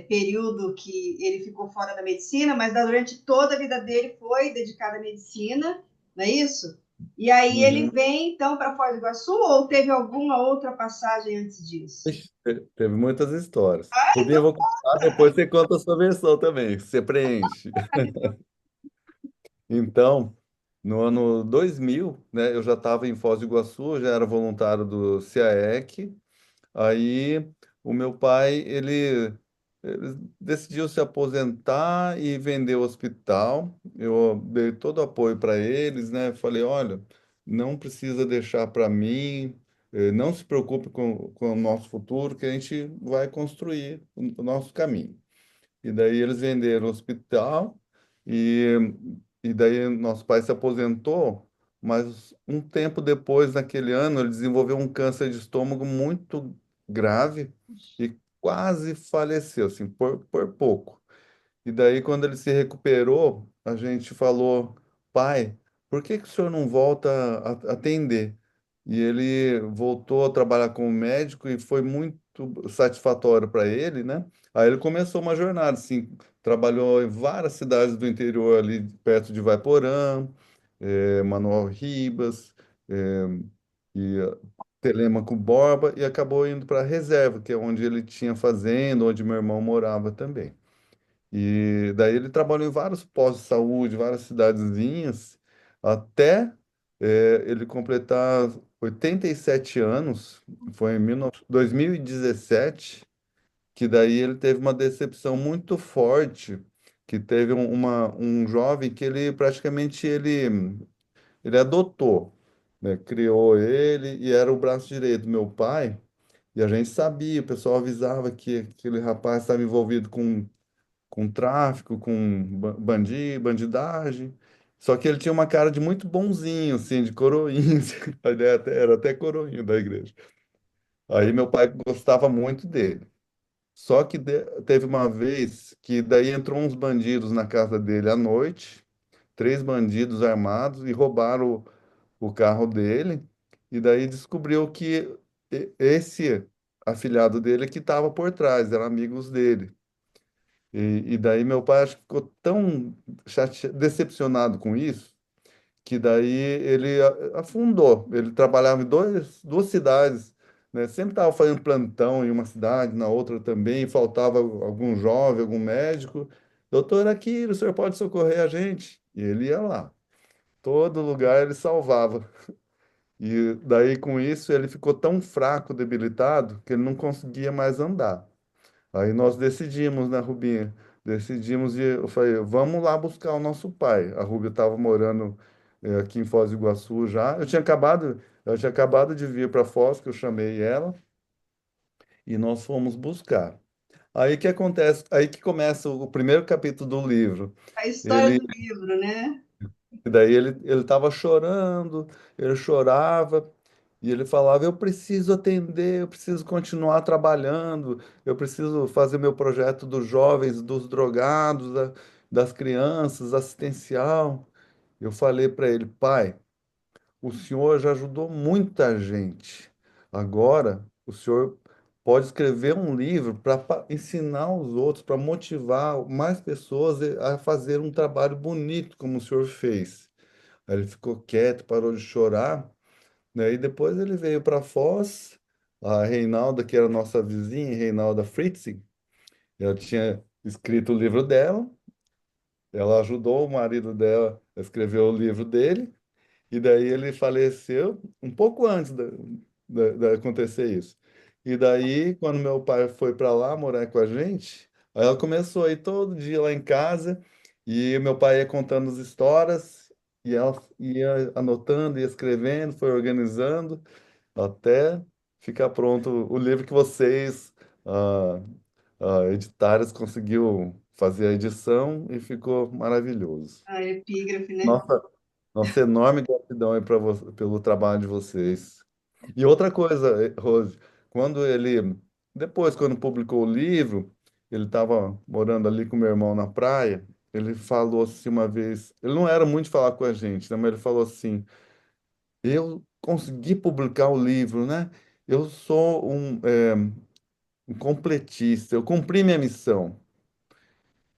período que ele ficou fora da medicina, mas durante toda a vida dele foi dedicado à medicina, não é isso? E aí ele uhum. vem então para Foz do Iguaçu ou teve alguma outra passagem antes disso? Ixi, teve muitas histórias. Por mim, eu vou contar, depois você conta a sua versão também, que você preenche. Então, no ano 2000, né, eu já estava em Foz do Iguaçu, já era voluntário do CAEC. Aí o meu pai, ele decidiu se aposentar e vender o hospital. Eu dei todo o apoio para eles, né? Falei, olha, não precisa deixar para mim, não se preocupe com o nosso futuro, que a gente vai construir o nosso caminho. E daí eles venderam o hospital e, e daí nosso pai se aposentou, mas um tempo depois, naquele ano, ele desenvolveu um câncer de estômago muito grave e quase faleceu, assim, por pouco. E daí, quando ele se recuperou, a gente falou, pai, por que que o senhor não volta a atender? E ele voltou a trabalhar como médico e foi muito satisfatório para ele, né? Aí ele começou uma jornada, assim, trabalhou em várias cidades do interior ali perto de Vaiporã, Manoel Ribas, e Telêmaco Borba, e acabou indo para a Reserva, que é onde ele tinha fazenda, onde meu irmão morava também. E daí ele trabalhou em vários postos de saúde, várias cidadezinhas, até ele completar 87 anos, foi em 2017, que daí ele teve uma decepção muito forte, que teve um jovem que ele praticamente ele adotou, né? Criou ele e era o braço direito do meu pai. E a gente sabia, o pessoal avisava que aquele rapaz estava envolvido com tráfico, com bandidagem. Só que ele tinha uma cara de muito bonzinho, assim, de coroinha. Ele era até coroinha da igreja. Aí meu pai gostava muito dele. Só que teve uma vez que daí entrou uns bandidos na casa dele à noite, três bandidos armados, e roubaram o carro dele. E daí descobriu que esse afilhado dele que estava por trás, eram amigos dele. E daí meu pai acho que ficou tão decepcionado com isso, que daí ele afundou. Ele trabalhava em duas cidades, né? Sempre estava fazendo plantão em uma cidade, na outra também, faltava algum jovem, algum médico. Doutor, aqui, o senhor pode socorrer a gente? E ele ia lá. Todo lugar ele salvava. E daí com isso ele ficou tão fraco, debilitado, que ele não conseguia mais andar. Aí nós decidimos, né, Rubinha? Decidimos e eu falei, vamos lá buscar o nosso pai. A Rubia estava morando aqui em Foz do Iguaçu já. Eu tinha acabado de vir para Foz, que eu chamei ela, e nós fomos buscar. Aí que acontece, aí que começa o primeiro capítulo do livro. A história Ele do livro, né? E daí ele estava chorando, ele chorava, e ele falava: Eu preciso atender, eu preciso continuar trabalhando, eu preciso fazer meu projeto dos jovens, dos drogados, das crianças, assistencial. Eu falei para ele: Pai, o senhor já ajudou muita gente. Agora, o senhor pode escrever um livro para ensinar os outros, para motivar mais pessoas a fazer um trabalho bonito como o senhor fez. Aí ele ficou quieto, parou de chorar, né? E depois ele veio para Foz, a Reinalda, que era nossa vizinha, Reinalda Fritzig, ela tinha escrito o livro dela, ela ajudou o marido dela a escrever o livro dele, e daí ele faleceu um pouco antes de acontecer isso. E daí, quando meu pai foi para lá morar com a gente, aí ela começou a ir todo dia lá em casa, e meu pai ia contando as histórias, e ela ia anotando, ia escrevendo, foi organizando, até ficar pronto o livro que vocês, ah, editaram, conseguiu fazer a edição e ficou maravilhoso. A epígrafe, né? Nossa, nossa enorme gratidão aí pelo trabalho de vocês. E outra coisa, Rose, quando ele, depois, quando publicou o livro, ele estava morando ali com meu irmão na praia, ele falou assim uma vez, ele não era muito de falar com a gente, né, mas ele falou assim, eu consegui publicar o livro, né? Eu sou um completista, eu cumpri minha missão.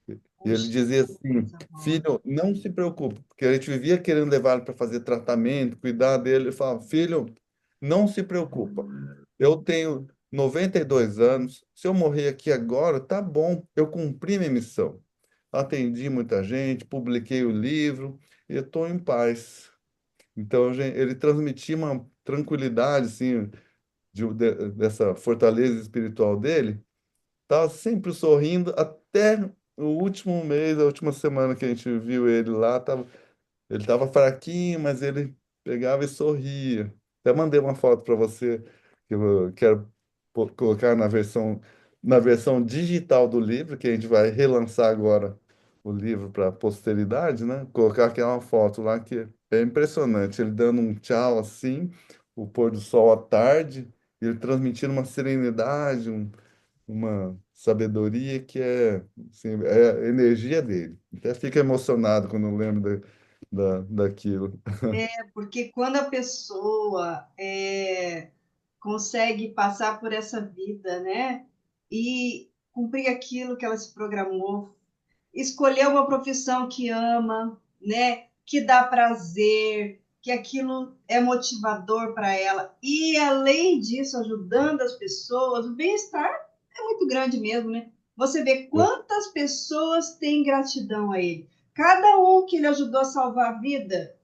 E ele Puxa, dizia assim: coisa boa. Filho, não se preocupe, porque a gente vivia querendo levar ele para fazer tratamento, cuidar dele. Ele falava: Filho, não se preocupa. Eu tenho 92 anos. Se eu morrer aqui agora, tá bom, eu cumpri minha missão. Atendi muita gente, publiquei o livro e estou em paz. Então, ele transmitia uma tranquilidade, assim, dessa fortaleza espiritual dele. Tava sempre sorrindo até o último mês, a última semana que a gente viu ele lá, ele tava fraquinho, mas ele pegava e sorria. Até mandei uma foto para você que eu quero colocar na versão digital do livro, que a gente vai relançar agora o livro para a posteridade, né? Colocar aquela foto lá que é impressionante, ele dando um tchau assim, o pôr do sol à tarde, e ele transmitindo uma serenidade, uma sabedoria que assim, é a energia dele. Até fica emocionado quando eu lembro daquilo. Porque quando a pessoa consegue passar por essa vida, né? E cumprir aquilo que ela se programou, escolher uma profissão que ama, né? Que dá prazer, que aquilo é motivador para ela. E além disso, ajudando as pessoas, o bem-estar é muito grande mesmo, né? Você vê quantas pessoas têm gratidão a ele. Cada um que ele ajudou a salvar a vida,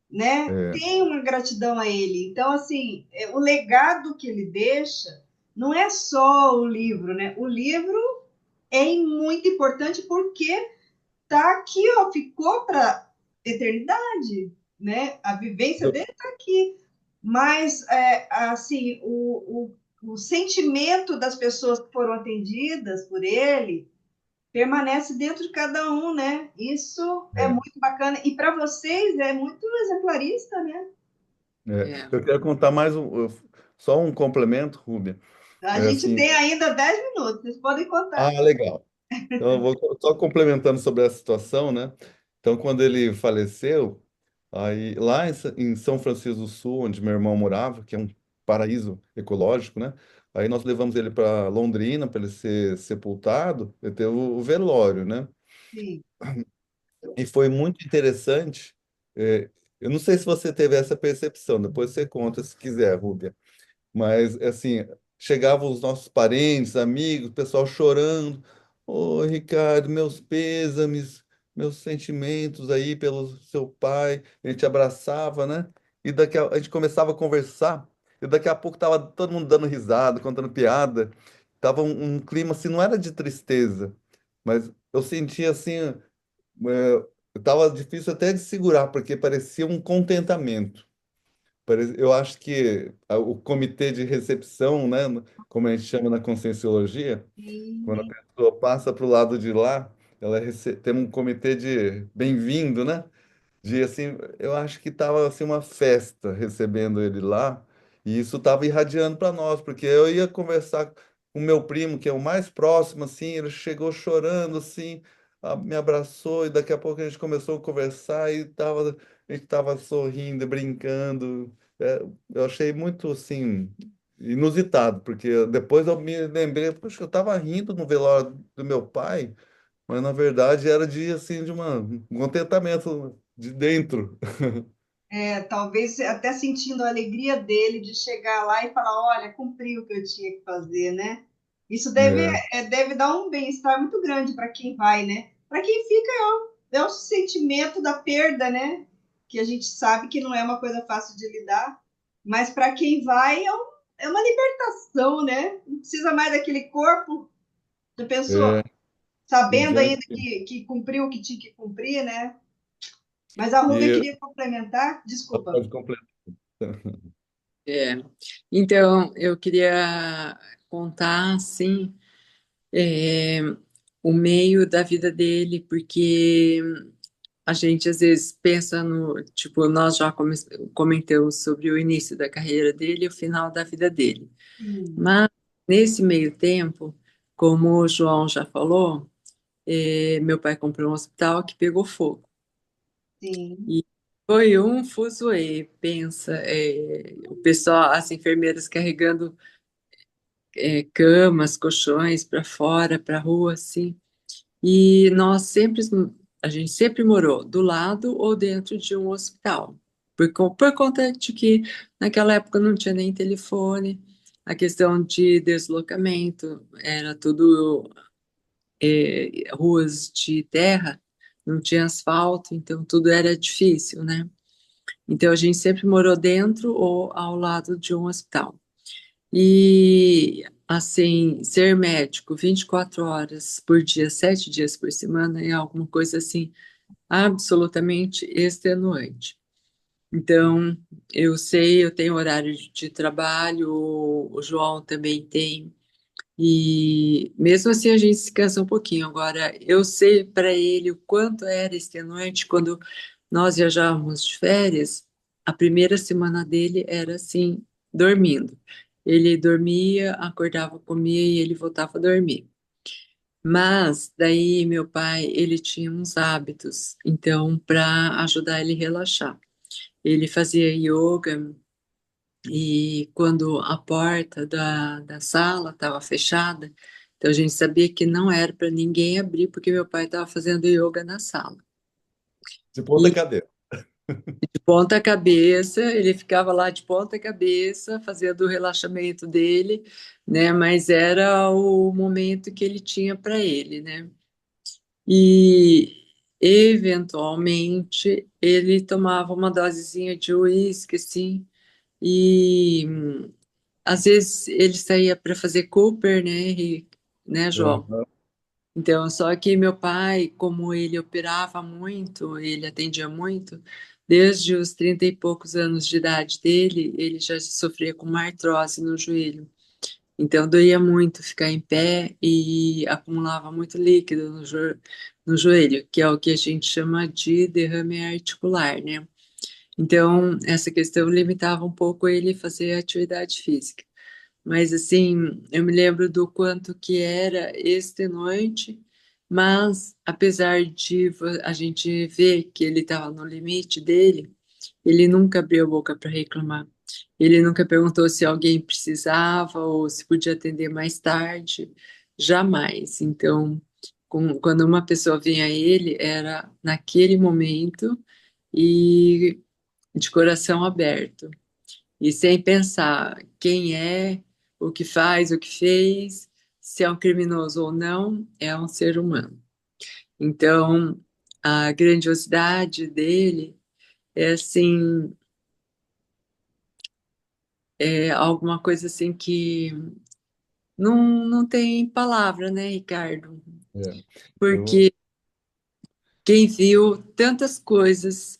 né? É, Tem uma gratidão a ele. Então, assim, o legado que ele deixa não é só o livro, né? O livro é muito importante porque tá aqui, ó, ficou para eternidade, né? A vivência Eu- dele tá aqui. Mas, assim, o sentimento das pessoas que foram atendidas por ele permanece dentro de cada um, né? Isso é é, muito bacana. E para vocês é muito exemplarista, né? É. eu quero contar mais só um complemento, Rúbia. A É gente assim, tem ainda 10 minutos, vocês podem contar. legal. Então, eu vou só complementando sobre essa situação, né? Então, quando ele faleceu, aí lá em São Francisco do Sul, onde meu irmão morava, que é um paraíso ecológico, né? Aí nós levamos ele para Londrina para ele ser sepultado, e ter o velório, né? Sim. E foi muito interessante. Eu não sei se você teve essa percepção, depois você conta se quiser, Rúbia. Mas, assim, chegavam os nossos parentes, amigos, o pessoal chorando. Ô, Ricardo, meus pêsames, meus sentimentos aí pelo seu pai. A gente abraçava, né? E a gente começava a conversar. E daqui a pouco tava todo mundo dando risada, contando piada. Tava um clima, assim, não era de tristeza, mas eu sentia, assim, tava difícil até de segurar, porque parecia um contentamento. Eu acho que o comitê de recepção, né, como a gente chama na Conscienciologia, quando a Sim. pessoa passa para o lado de lá, ela tem um comitê de bem-vindo, né? De assim, eu acho que estava assim uma festa recebendo ele lá, e isso estava irradiando para nós, porque eu ia conversar com meu primo, que é o mais próximo, assim, ele chegou chorando, assim, me abraçou, e daqui a pouco a gente começou a conversar a gente estava sorrindo, brincando. Eu achei muito, assim, inusitado, porque depois eu me lembrei, poxa, eu estava rindo no velório do meu pai, mas na verdade era de assim um contentamento de dentro. Talvez até sentindo a alegria dele de chegar lá e falar, olha, cumpri o que eu tinha que fazer, né? Isso É, deve dar um bem-estar muito grande para quem vai, né? Para quem fica é o sentimento da perda, né? Que a gente sabe que não é uma coisa fácil de lidar, mas para quem vai é uma libertação, né? Não precisa mais daquele corpo. Já pensou? é, e Sabendo ainda diante que cumpriu o que tinha que cumprir, né? Mas a Rubia e queria complementar, desculpa. pode completar. É. Então, eu queria contar, assim, é, o meio da vida dele, porque a gente às vezes pensa no, tipo, nós já comentamos sobre o início da carreira dele e o final da vida dele. Sim, Mas, nesse meio tempo, como o João já falou, meu pai comprou um hospital que pegou fogo. sim. E foi um fuzuê, pensa, o pessoal, as enfermeiras carregando camas, colchões para fora, para a rua, assim. E a gente sempre morou do lado ou dentro de um hospital, por conta de que naquela época não tinha nem telefone, a questão de deslocamento era tudo ruas de terra, não tinha asfalto, então tudo era difícil, né? Então a gente sempre morou dentro ou ao lado de um hospital. E, assim, ser médico 24 horas por dia, 7 dias por semana, é alguma coisa, assim, absolutamente extenuante. Então, eu sei, eu tenho horário de trabalho, o João também tem, e mesmo assim a gente se cansa um pouquinho. Agora, eu sei para ele o quanto era extenuante quando nós viajávamos de férias, a primeira semana dele era assim, dormindo. Ele dormia, acordava, comia e ele voltava a dormir. Mas daí meu pai, ele tinha uns hábitos, então para ajudar ele a relaxar. Ele fazia yoga e quando a porta da sala estava fechada, então a gente sabia que não era para ninguém abrir porque meu pai estava fazendo yoga na sala. De ponta cadeira. De ponta cabeça, ele ficava lá de ponta cabeça, fazendo o relaxamento dele, né? Mas era o momento que ele tinha para ele, né? E eventualmente ele tomava uma dosezinha de uísque, assim, e às vezes ele saía para fazer Cooper, né, João? Aham. Então, só que meu pai, como ele operava muito, ele atendia muito, desde os 30 e poucos anos de idade dele, ele já sofria com uma artrose no joelho. Então, doía muito ficar em pé e acumulava muito líquido no joelho, que é o que a gente chama de derrame articular, né? Então, essa questão limitava um pouco ele fazer atividade física. Mas, assim, eu me lembro do quanto que era extenuante, mas apesar de a gente ver que ele estava no limite dele, ele nunca abriu a boca para reclamar. Ele nunca perguntou se alguém precisava ou se podia atender mais tarde. Jamais. Então, quando uma pessoa vinha a ele, era naquele momento e de coração aberto. E sem pensar quem é, o que faz, o que fez, se é um criminoso ou não, é um ser humano. Então, a grandiosidade dele é assim, é alguma coisa assim que não tem palavra, né, Ricardo? É. Eu, Porque quem viu tantas coisas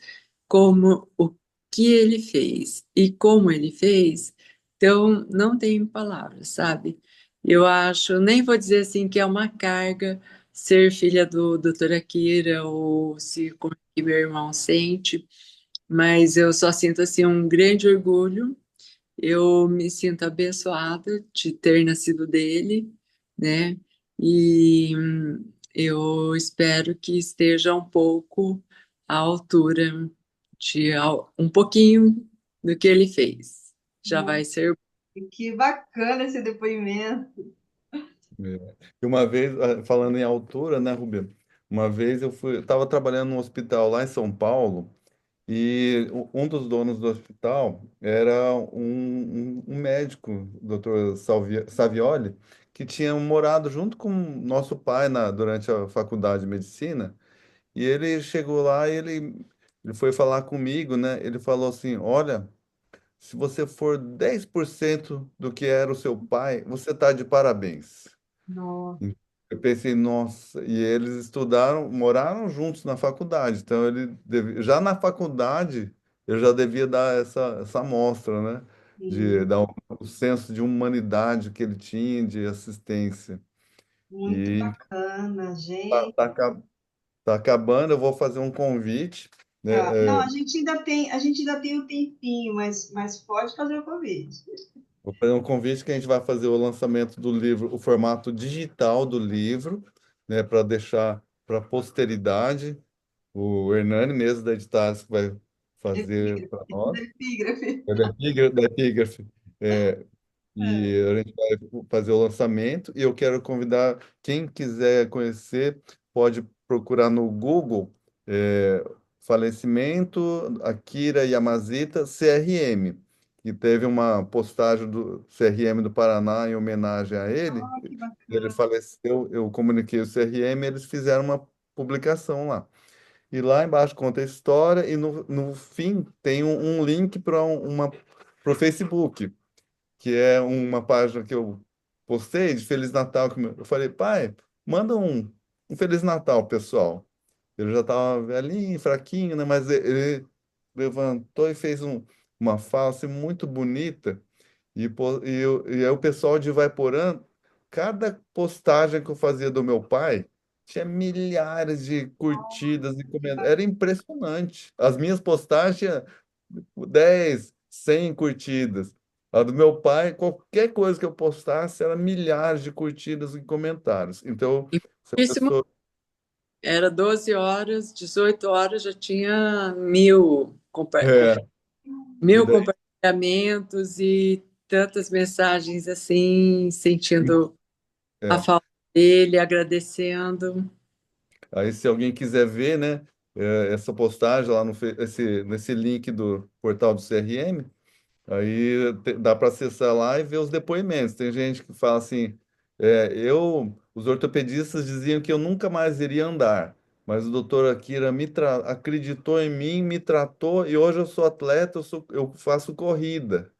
como o que ele fez e como ele fez, então não tem palavras, sabe? Eu acho, nem vou dizer assim que é uma carga ser filha do Dr. Akira ou se como que meu irmão sente, mas eu só sinto assim um grande orgulho. Eu me sinto abençoada de ter nascido dele, né? E eu espero que esteja um pouco à altura um pouquinho do que ele fez. Já vai ser. Que bacana esse depoimento. E uma vez, falando em altura, né, Rubem? Uma vez eu estava trabalhando num hospital lá em São Paulo e um dos donos do hospital era um médico, o doutor Savioli, que tinha morado junto com nosso pai durante a faculdade de medicina. E ele chegou lá e ele foi falar comigo, né? Ele falou assim: Olha, se você for 10% do que era o seu pai, você está de parabéns. Nossa, Eu pensei, nossa, e eles estudaram, moraram juntos na faculdade, então já na faculdade eu já devia dar essa amostra, né? De sim, dar o senso de humanidade que ele tinha, de assistência. muito E bacana, tá, gente. tá, aca- tá acabando, eu vou fazer um convite, né? Tá. Não, a gente ainda tem um tempinho, mas pode fazer o convite. Vou fazer um convite que a gente vai fazer o lançamento do livro, o formato digital do livro, né? Para deixar para a posteridade. O Hernani mesmo da Editares que vai fazer para Da nós. epígrafe. É da Epígrafe. É, É. e a gente vai fazer o lançamento. E eu quero convidar quem quiser conhecer, pode procurar no Google, falecimento Akira Yamazita CRM, que teve uma postagem do CRM do Paraná em homenagem a ele. Ah, que Ele bacana. faleceu, eu comuniquei o CRM, eles fizeram uma publicação lá. E lá embaixo conta a história e no fim tem um link para o Facebook, que é uma página que eu postei de Feliz Natal. Eu falei, pai, manda um Feliz Natal, pessoal. Ele já estava velhinho, fraquinho, né? Mas ele levantou e fez uma face muito bonita. E aí o pessoal de Vaiporã, cada postagem que eu fazia do meu pai, tinha milhares de curtidas e Que comentários. Era bacana. impressionante. As minhas postagens tinham 10, 100 curtidas. A do meu pai, qualquer coisa que eu postasse, era milhares de curtidas e comentários. Então, se a Pouquíssimo. pessoa... Era 12 horas, 18 horas, já tinha mil, É, e mil daí, compartilhamentos e tantas mensagens assim, sentindo a é. falta dele, agradecendo. Aí, se alguém quiser ver, né, essa postagem lá nesse link do portal do CRM, aí dá para acessar lá e ver os depoimentos. Tem gente que fala assim, os ortopedistas diziam que eu nunca mais iria andar, mas o doutor Akira acreditou em mim, me tratou e hoje eu sou atleta, eu faço corrida.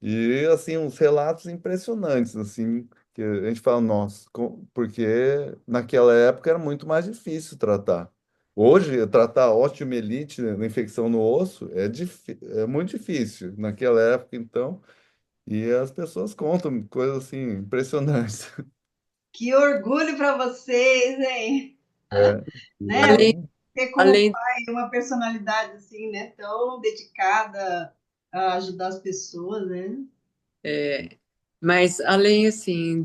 E, assim, uns relatos impressionantes, assim, que a gente fala, nossa, porque naquela época era muito mais difícil tratar. Hoje, tratar osteomielite, né, infecção no osso, é muito difícil. Naquela época, então, e as pessoas contam coisas, assim, impressionantes. Que orgulho para vocês, hein? É, Né? Além, e Ter como além, pai uma personalidade assim, né? Tão dedicada a ajudar as pessoas, né? mas além assim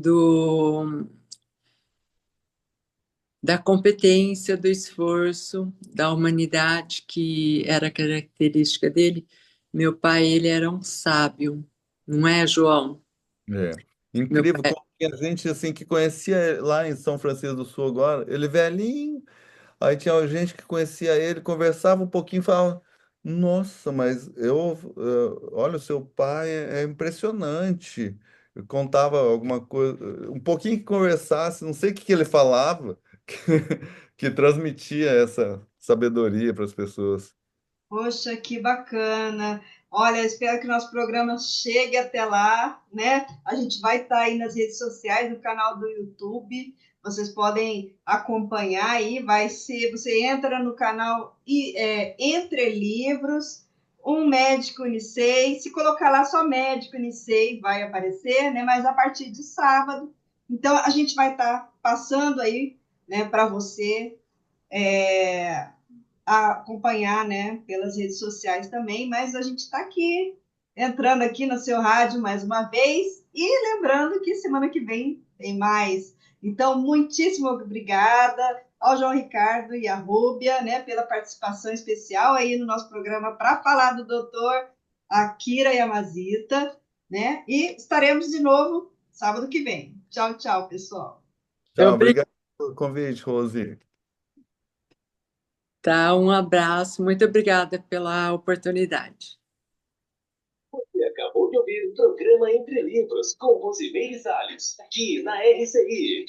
da competência, do esforço, da humanidade que era característica dele, meu pai ele era um sábio, não é, João? é. Meu Incrível pai como tinha gente, assim, que conhecia lá em São Francisco do Sul agora, ele velhinho. Aí tinha gente que conhecia ele, conversava um pouquinho, e falava: Nossa, mas olha, o seu pai é impressionante. Eu contava alguma coisa, um pouquinho que conversasse, não sei o que que ele falava, que transmitia essa sabedoria para as pessoas. Poxa, que bacana. Olha, espero que nosso programa chegue até lá, né? A gente vai estar aí nas redes sociais, no canal do YouTube. Vocês podem acompanhar aí. Vai ser, você entra no canal Entre Livros, um médico Unicei. Se colocar lá só médico Unicei, vai aparecer, né? Mas a partir de sábado. Então, a gente vai estar passando aí, né, para você. A acompanhar, né, pelas redes sociais também, mas a gente está aqui, entrando aqui no seu rádio mais uma vez e lembrando que semana que vem tem mais. Então, muitíssimo obrigada ao João Ricardo e à Rúbia, né, pela participação especial aí no nosso programa para falar do doutor Akira Yamazita, né, e estaremos de novo sábado que vem. Tchau, tchau, pessoal. Tchau, obrigado pelo convite, Rose. tá, um abraço, muito obrigada pela oportunidade. Você acabou de ouvir o programa Entre Livros com Rosimeire Salles, aqui na RCI.